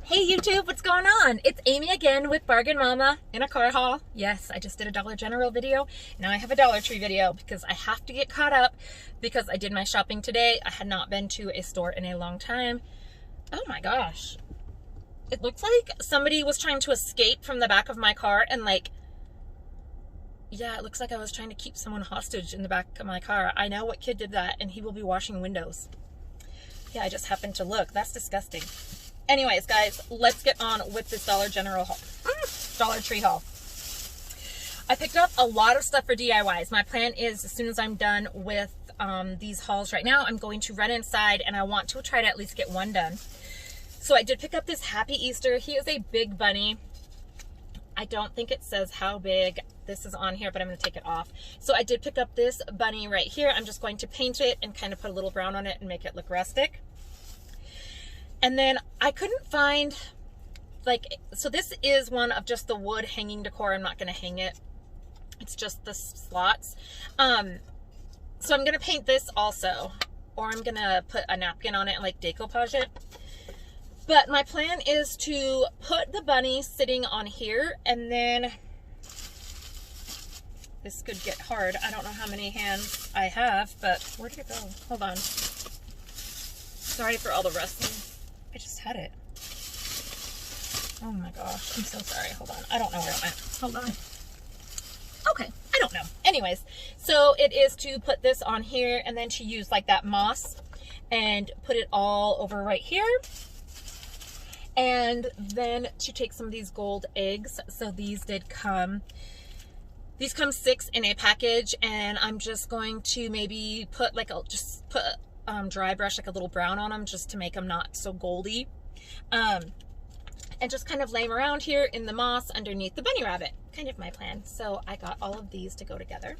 Hey YouTube, what's going on? It's Amy again with Bargain Mama in a car haul. Yes, I just did a Dollar General video. Now I have a Dollar Tree video because I have to get caught up because I did my shopping today. I had not been to a store in a long time. Oh my gosh. It looks like somebody was trying to escape from the back of my car and yeah, it looks like I was trying to keep someone hostage in the back of my car. I know what kid did that, and he will be washing windows. Yeah, I just happened to look. That's disgusting. Anyways, guys, let's get on with this Dollar Tree haul. I picked up a lot of stuff for DIYs. My plan is as soon as I'm done with these hauls right now, I'm going to run inside and I want to try to at least get one done. So I did pick up this Happy Easter. He is a big bunny. I don't think it says how big this is on here, but I'm going to take it off. So I did pick up this bunny right here. I'm just going to paint it and kind of put a little brown on it and make it look rustic. And then I couldn't find, so this is one of just the wood hanging decor. I'm not going to hang it. It's just the slots. So I'm going to paint this also, or I'm going to put a napkin on it and decoupage it. But my plan is to put the bunny sitting on here, and then this could get hard. I don't know how many hands I have, but where did it go? Hold on. Sorry for all the rustling. I just had it. Oh my gosh, I'm so sorry. Hold on. I don't know where it went. Hold on. Okay, I don't know. Anyways, so it is to put this on here and then to use that moss and put it all over right here. And then to take some of these gold eggs. So these come 6 in a package, and I'm just going to maybe put dry brush a little brown on them just to make them not so goldy, and just kind of lay them around here in the moss underneath the bunny rabbit. Kind of my plan. So I got all of these to go together,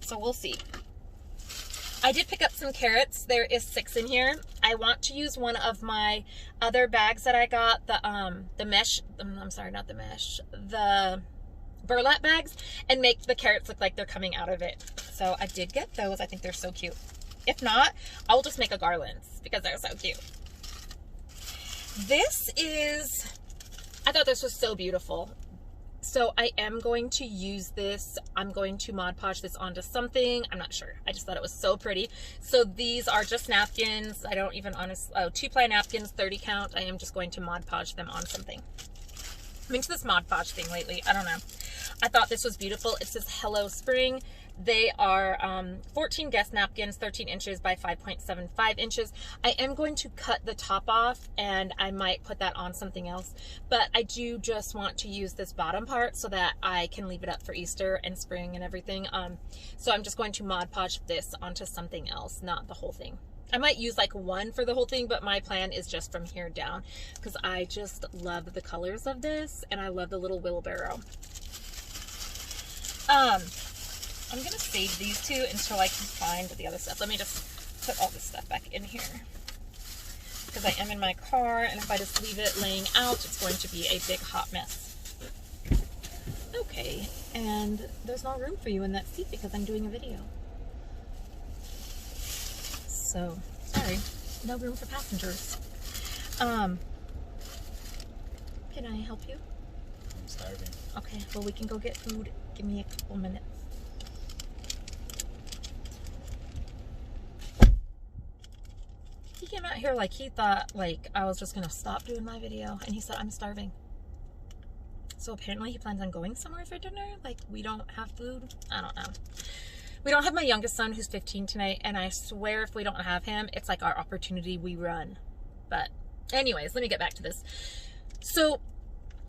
so we'll see. I did pick up some carrots. There is 6 in here. I want to use one of my other bags that I got, the mesh, I'm sorry, not the mesh, the burlap bags, and make the carrots look like they're coming out of it. So I did get those. I think they're so cute. If not, I'll just make a garlands because they're so cute. I thought this was so beautiful. So I am going to use this. I'm going to Mod Podge this onto something. I'm not sure. I just thought it was so pretty. So these are just napkins. I don't even honestly, 2-ply napkins, 30 count. I am just going to Mod Podge them on something. I'm into this Mod Podge thing lately. I don't know. I thought this was beautiful. It says Hello Spring. They are 14 guest napkins, 13 inches by 5.75 inches. I am going to cut the top off, and I might put that on something else. But I do just want to use this bottom part so that I can leave it up for Easter and spring and everything. So I'm just going to Mod Podge this onto something else, not the whole thing. I might use one for the whole thing, but my plan is just from here down because I just love the colors of this, and I love the little wheelbarrow. I'm going to save these two until I can find the other stuff. Let me just put all this stuff back in here because I am in my car, and if I just leave it laying out, it's going to be a big hot mess. Okay, and there's no room for you in that seat because I'm doing a video. So, sorry, no room for passengers. Can I help you? I'm starving. Okay, well, we can go get food. Give me a couple minutes. He came out here he thought I was just gonna stop doing my video, and he said I'm starving. So apparently he plans on going somewhere for dinner. We don't have food. I don't know. We don't have my youngest son who's 15 tonight, and I swear if we don't have him, it's our opportunity we run. But anyways, let me get back to this. So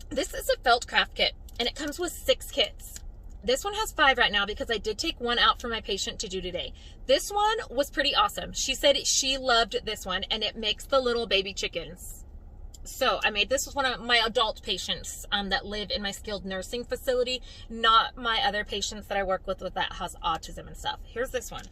this is a felt craft kit, and it comes with 6 kits. This one has 5 right now because I did take one out for my patient to do today. This one was pretty awesome. She said she loved this one, and it makes the little baby chickens. So I made this with one of my adult patients that live in my skilled nursing facility, not my other patients that I work with that has autism and stuff. Here's this one.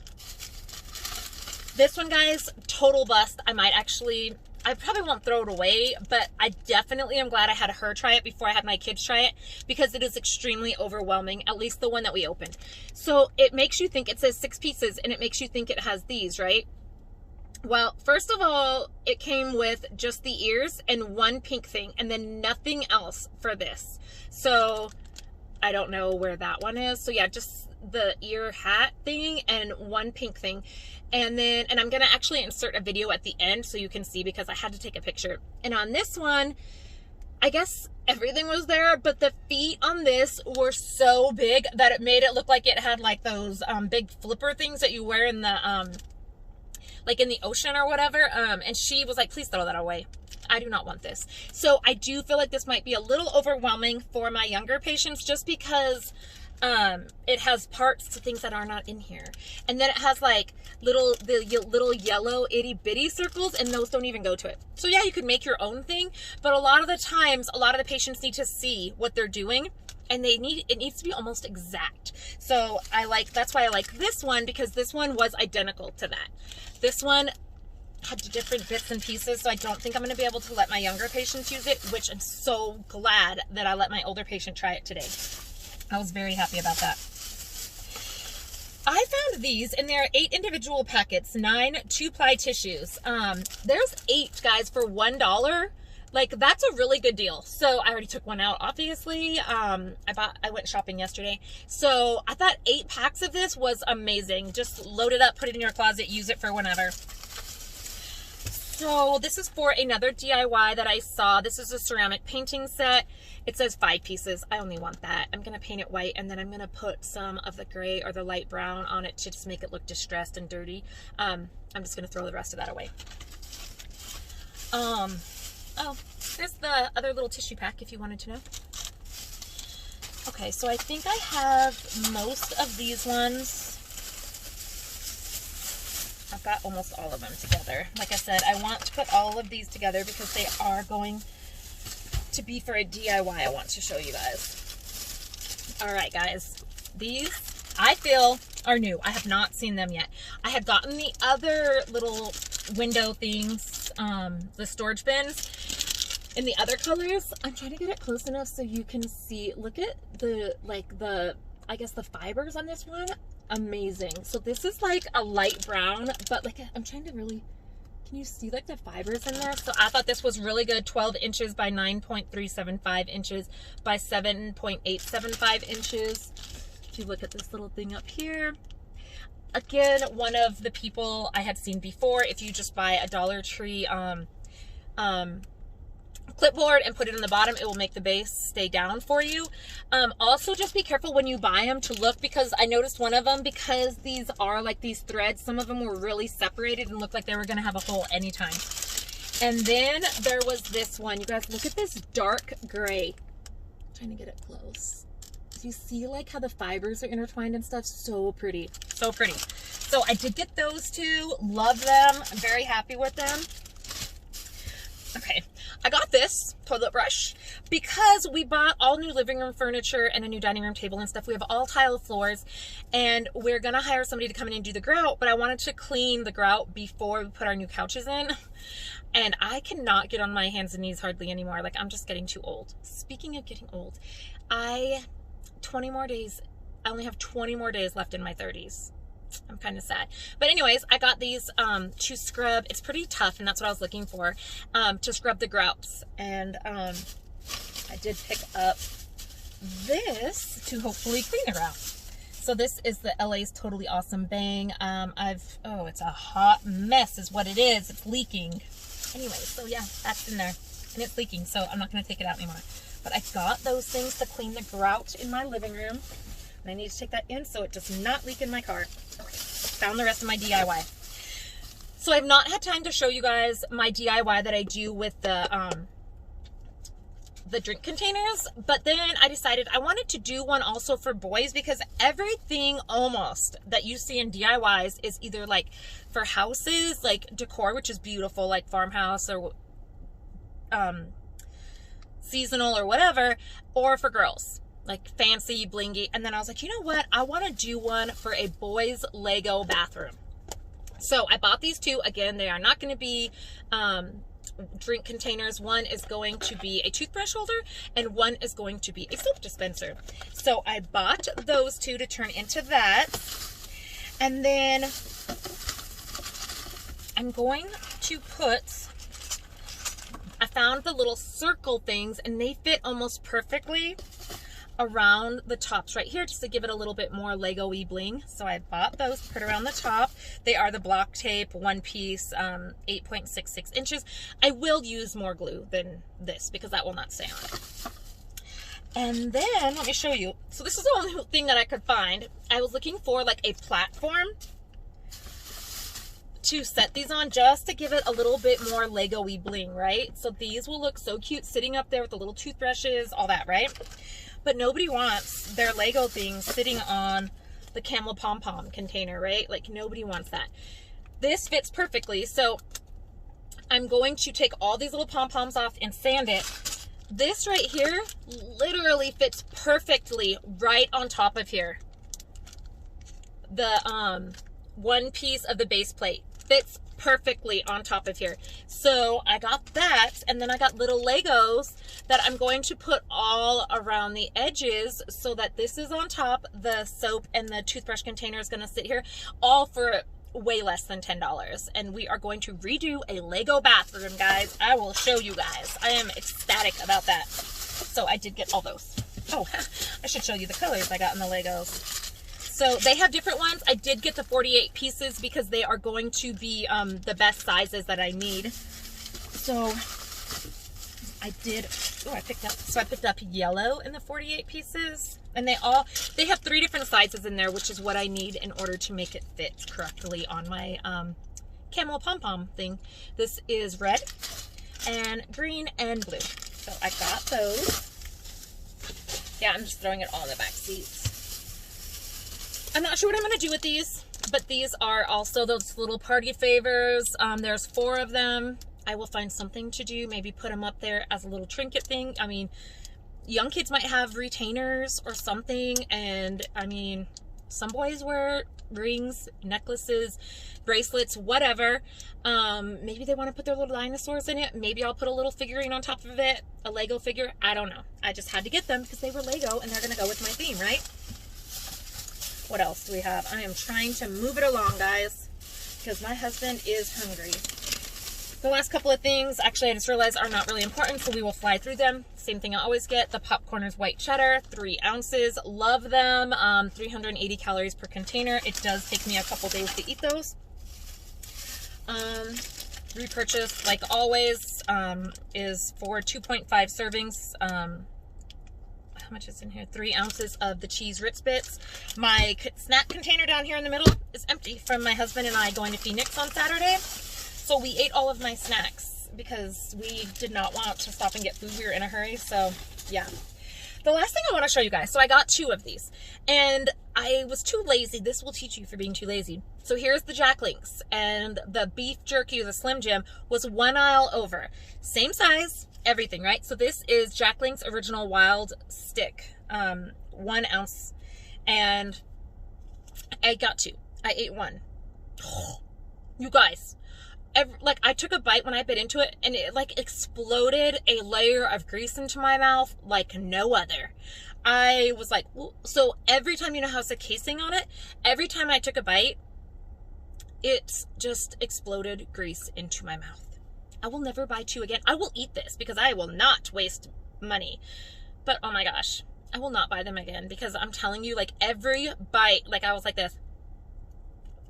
This one, guys, total bust. I probably won't throw it away, but I definitely am glad I had her try it before I had my kids try it because it is extremely overwhelming, at least the one that we opened. So it makes you think, it says 6 pieces, and it makes you think it has these, right? Well, first of all, it came with just the ears and one pink thing, and then nothing else for this. So I don't know where that one is. So yeah, just the ear hat thing and one pink thing. And then, and I'm gonna actually insert a video at the end so you can see, because I had to take a picture. And on this one, I guess everything was there, but the feet on this were so big that it made it look like it had like those big flipper things that you wear in the like in the ocean or whatever. And she was like, please throw that away. I do not want this. So I do feel like this might be a little overwhelming for my younger patients, just because it has parts to things that are not in here. And then it has like little yellow itty bitty circles, and those don't even go to it. So yeah, you could make your own thing, but a lot of the times, a lot of the patients need to see what they're doing, and it needs to be almost exact. So that's why I like this one, because this one was identical to that. This one had different bits and pieces, so I don't think I'm going to be able to let my younger patients use it, which I'm so glad that I let my older patient try it today. I was very happy about that. I found these, and there are 8 individual packets, 9 2-ply tissues. There's 8, guys, for $1. Like, that's a really good deal. So I already took one out, obviously. I went shopping yesterday. So I thought 8 packs of this was amazing. Just load it up, put it in your closet, use it for whenever. So this is for another DIY that I saw. This is a ceramic painting set. It says 5 pieces. I only want that. I'm going to paint it white, and then I'm going to put some of the gray or the light brown on it to just make it look distressed and dirty. I'm just going to throw the rest of that away. Oh, there's the other little tissue pack if you wanted to know. Okay, so I think I have most of these ones. I've got almost all of them together. Like I said, I want to put all of these together because they are going to be for a DIY I want to show you guys. All right, guys. These, I feel, are new. I have not seen them yet. I had gotten the other little window things, the storage bins, in the other colors. I'm trying to get it close enough so you can see. Look at I guess the fibers on this one. Amazing. So this is like a light brown, but like I'm trying to really, can you see like the fibers in there? So I thought this was really good. 12 inches by 9.375 inches by 7.875 inches. If you look at this little thing up here, again, one of the people I had seen before, if you just buy a Dollar Tree clipboard and put it in the bottom, it will make the base stay down for you. Also, just be careful when you buy them to look, because I noticed one of them, because these are like these threads, some of them were really separated and looked like they were going to have a hole anytime. And then there was this one. You guys, look at this dark gray. I'm trying to get it close. Do you see like how the fibers are intertwined and stuff? So pretty. So pretty. So I did get those two. Love them. I'm very happy with them. Okay, I got this toilet brush because we bought all new living room furniture and a new dining room table and stuff. We have all tile floors, and we're gonna hire somebody to come in and do the grout, but I wanted to clean the grout before we put our new couches in. And I cannot get on my hands and knees hardly anymore. Like, I'm just getting too old. Speaking of getting old, I only have 20 more days left in my 30s. I'm kind of sad. But anyways, I got these to scrub. It's pretty tough, and that's what I was looking for, to scrub the grouts. And I did pick up this to hopefully clean the grout. So this is the LA's Totally Awesome Bang. Oh, it's a hot mess is what it is. It's leaking. Anyway, so yeah, that's in there. And it's leaking, so I'm not going to take it out anymore. But I got those things to clean the grout in my living room. And I need to take that in so it does not leak in my car. Okay, found the rest of my DIY. So I've not had time to show you guys my DIY that I do with the drink containers, but then I decided I wanted to do one also for boys, because everything almost that you see in DIYs is either like for houses, like decor, which is beautiful, like farmhouse or seasonal or whatever, or for girls, like fancy, blingy. And then I was like, you know what? I want to do one for a boys Lego bathroom. So I bought these two. Again, they are not going to be drink containers. One is going to be a toothbrush holder, and one is going to be a soap dispenser. So I bought those two to turn into that. And then I'm going to put, I found the little circle things and they fit almost perfectly around the tops right here just to give it a little bit more Lego-y bling. So I bought those, put around the top. They are the block tape, one piece, 8.66 inches. I will use more glue than this because that will not stay on. And then let me show you. So this is the only thing that I could find. I was looking for like a platform to set these on just to give it a little bit more Lego-y bling, right? So these will look so cute sitting up there with the little toothbrushes, all that, right? But nobody wants their Lego things sitting on the camel pom-pom container, right? Like nobody wants that. This fits perfectly. So I'm going to take all these little pom-poms off and sand it. This right here literally fits perfectly right on top of here. The one piece of the base plate fits perfectly on top of here. So I got that, and then I got little Legos that I'm going to put all around the edges so that this is on top. The soap and the toothbrush container is going to sit here, all for way less than $10. And we are going to redo a Lego bathroom, guys. I will show you guys. I am ecstatic about that. So I did get all those. Oh, I should show you the colors I got in the Legos. So they have different ones. I did get the 48 pieces because they are going to be the best sizes that I need. So I did, I picked up yellow in the 48 pieces. And they have 3 different sizes in there, which is what I need in order to make it fit correctly on my camel pom-pom thing. This is red and green and blue. So I got those. Yeah, I'm just throwing it all in the back seats. I'm not sure what I'm going to do with these, but these are also those little party favors. There's 4 of them. I will find something to do, maybe put them up there as a little trinket thing. I mean, young kids might have retainers or something, and I mean, some boys wear rings, necklaces, bracelets, whatever. Maybe they want to put their little dinosaurs in it. Maybe I'll put a little figurine on top of it, a Lego figure. I don't know. I just had to get them because they were Lego and they're going to go with my theme, right? What else do we have? I am trying to move it along, guys, because my husband is hungry. The last couple of things, actually, I just realized are not really important, so we will fly through them. Same thing I always get. The Popcorners white cheddar, 3 ounces. Love them. 380 calories per container. It does take me a couple days to eat those. Repurchase, like always, is for 2.5 servings. How much is in here? 3 ounces of the cheese Ritz Bits. My snack container down here in the middle is empty from my husband and I going to Phoenix on Saturday. So we ate all of my snacks because we did not want to stop and get food. We were in a hurry. So yeah. The last thing I want to show you guys. So I got 2 of these and I was too lazy. This will teach you for being too lazy. So here's the Jack Links, and the beef jerky or the Slim Jim was 1 aisle over. Same size, everything, right? So this is Jack Link's Original Wild Stick, 1 ounce, and I got 2. I ate 1. Oh, you guys, like I took a bite when I bit into it and it like exploded a layer of grease into my mouth like no other. I was like, so every time, you know how it's a casing on it, every time I took a bite, it just exploded grease into my mouth. I will never buy 2 again. I will eat this because I will not waste money. But oh my gosh, I will not buy them again because I'm telling you, like every bite, like I was like this.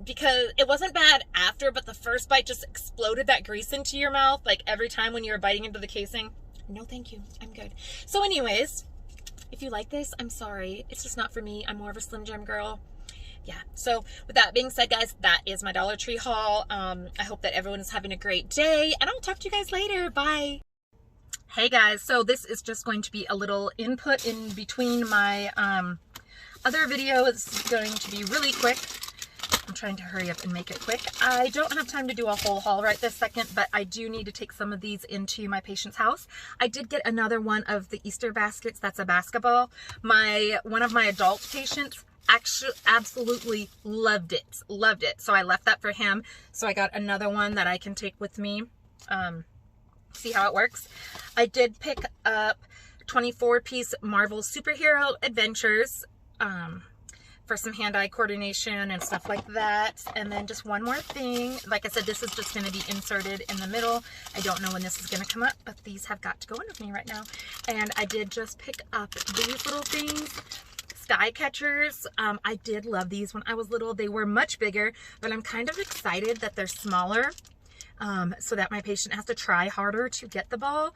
Because it wasn't bad after, but the first bite just exploded that grease into your mouth. Like every time when you're biting into the casing. No, thank you. I'm good. So anyways, if you like this, I'm sorry. It's just not for me. I'm more of a Slim Jim girl. Yeah. So with that being said, guys, that is my Dollar Tree haul. I hope that everyone is having a great day, and I'll talk to you guys later. Bye. Hey guys. So this is just going to be a little input in between my other video. It's going to be really quick. I'm trying to hurry up and make it quick. I don't have time to do a whole haul right this second, but I do need to take some of these into my patient's house. I did get another one of the Easter baskets. That's a basketball. One of my adult patients actually absolutely loved it. Loved it. So I left that for him. So I got another one that I can take with me. See how it works. I did pick up 24-piece Marvel Superhero Adventures. for some hand-eye coordination and stuff like that. And then just one more thing. Like I said, this is just going to be inserted in the middle. I don't know when this is going to come up, but these have got to go in with me right now. And I did just pick up these little things. Skycatchers. I did love these when I was little. They were much bigger, but I'm kind of excited that they're smaller. So that my patient has to try harder to get the ball.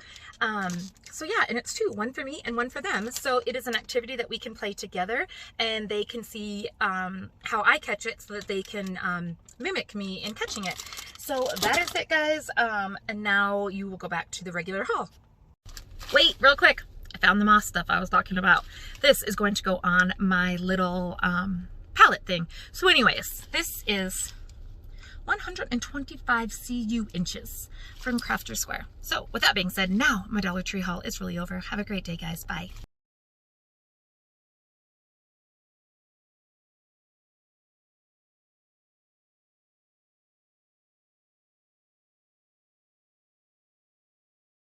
So yeah, and it's two, one for me and one for them. So it is an activity that we can play together, and they can see how I catch it so that they can mimic me in catching it. So that is it, guys. And now you will go back to the regular haul. Wait, real quick. I found the moss stuff I was talking about. This is going to go on my little palette thing. So anyways, this is 125 CU inches from Crafter Square. So with that being said, now my Dollar Tree haul is really over. Have a great day, guys. Bye.